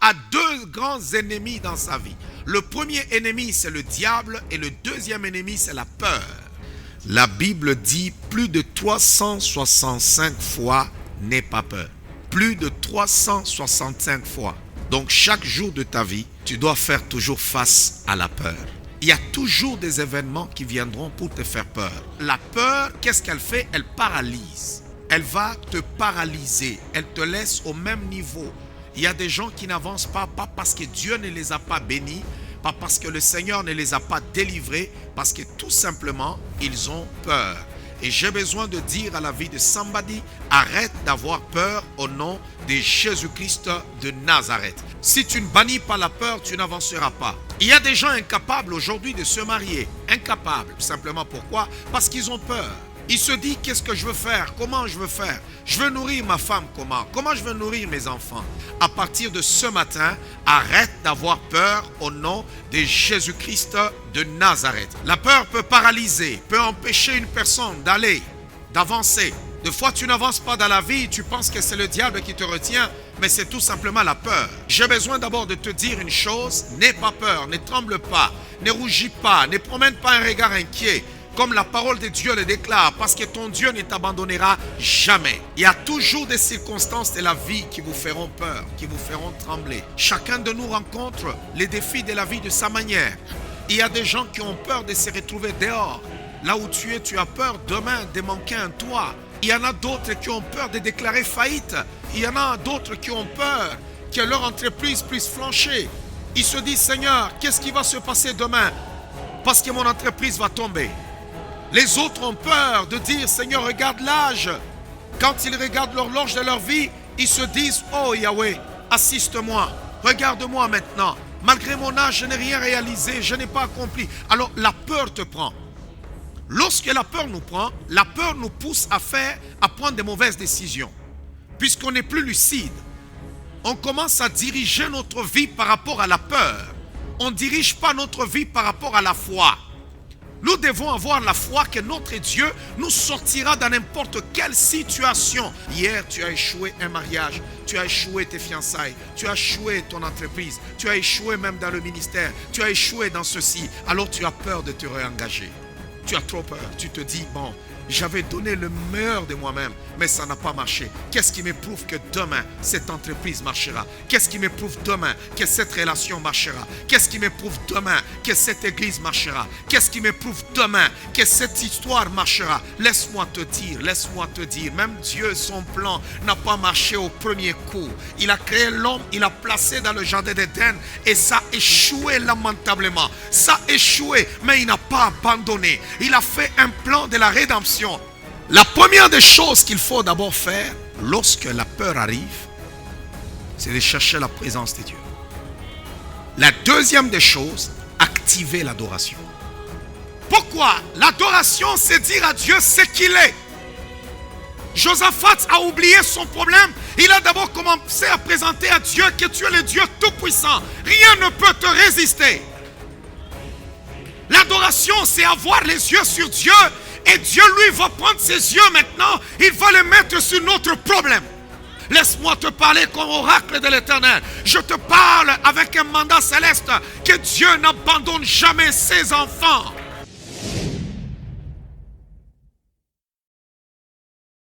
a deux grands ennemis dans sa vie. Le premier ennemi, c'est le diable, et le deuxième ennemi, c'est la peur. La Bible dit plus de 365 fois, n'aie pas peur. Plus de 365 fois. Donc chaque jour de ta vie, tu dois faire toujours face à la peur. Il y a toujours des événements qui viendront pour te faire peur. La peur, qu'est-ce qu'elle fait? Elle paralyse. Elle va te paralyser. Elle te laisse au même niveau. Il y a des gens qui n'avancent pas parce que Dieu ne les a pas bénis, pas parce que le Seigneur ne les a pas délivrés, parce que tout simplement, ils ont peur. Et j'ai besoin de dire à la vie de somebody, arrête d'avoir peur au nom de Jésus-Christ de Nazareth. Si tu ne bannis pas la peur, tu n'avanceras pas. Il y a des gens incapables aujourd'hui de se marier. Incapables. Simplement pourquoi? Parce qu'ils ont peur. Ils se disent, qu'est-ce que je veux faire? Comment je veux faire? Je veux nourrir ma femme comment? Comment je veux nourrir mes enfants? À partir de ce matin, arrête d'avoir peur au nom de Jésus-Christ de Nazareth. La peur peut paralyser, peut empêcher une personne d'aller, d'avancer. Des fois, tu n'avances pas dans la vie, tu penses que c'est le diable qui te retient, mais c'est tout simplement la peur. J'ai besoin d'abord de te dire une chose, n'aie pas peur, ne tremble pas, ne rougis pas, ne promène pas un regard inquiet. Comme la parole de Dieu le déclare, parce que ton Dieu ne t'abandonnera jamais. Il y a toujours des circonstances de la vie qui vous feront peur, qui vous feront trembler. Chacun de nous rencontre les défis de la vie de sa manière. Il y a des gens qui ont peur de se retrouver dehors. Là où tu es, tu as peur demain de manquer un toit. Il y en a d'autres qui ont peur de déclarer faillite. Il y en a d'autres qui ont peur que leur entreprise puisse flancher. Ils se disent, Seigneur, qu'est-ce qui va se passer demain? Parce que mon entreprise va tomber. Les autres ont peur de dire, Seigneur, regarde l'âge. Quand ils regardent l'horloge de leur vie, ils se disent, oh Yahweh, assiste-moi, regarde-moi maintenant. Malgré mon âge, je n'ai rien réalisé, je n'ai pas accompli. Alors la peur te prend. Lorsque la peur nous prend, la peur nous pousse à prendre des mauvaises décisions. Puisqu'on n'est plus lucide, on commence à diriger notre vie par rapport à la peur. On ne dirige pas notre vie par rapport à la foi. Nous devons avoir la foi que notre Dieu nous sortira dans n'importe quelle situation. Hier, tu as échoué un mariage, tu as échoué tes fiançailles, tu as échoué ton entreprise, tu as échoué même dans le ministère, tu as échoué dans ceci. Alors tu as peur de te réengager. Tu as trop peur. Tu te dis, bon, j'avais donné le meilleur de moi-même, mais ça n'a pas marché. Qu'est-ce qui me prouve que demain, cette entreprise marchera? Qu'est-ce qui me prouve demain que cette relation marchera? Qu'est-ce qui me prouve demain que cette église marchera? Qu'est-ce qui me prouve demain que cette histoire marchera? Laisse-moi te dire, même Dieu, son plan n'a pas marché au premier coup. Il a créé l'homme, il a placé dans le jardin d'Éden et ça a échoué lamentablement. Ça a échoué, mais il n'a pas abandonné. Il a fait un plan de la rédemption. La première des choses qu'il faut d'abord faire lorsque la peur arrive, c'est de chercher la présence de Dieu. La deuxième des choses, activer l'adoration. Pourquoi? L'adoration, c'est dire à Dieu ce qu'il est. Josaphat a oublié son problème. Il a d'abord commencé à présenter à Dieu que tu es le Dieu tout-puissant. Rien ne peut te résister. L'adoration, c'est avoir les yeux sur Dieu. Et Dieu, lui, va prendre ses yeux maintenant. Il va les mettre sur notre problème. Laisse-moi te parler comme oracle de l'Éternel. Je te parle avec un mandat céleste que Dieu n'abandonne jamais ses enfants.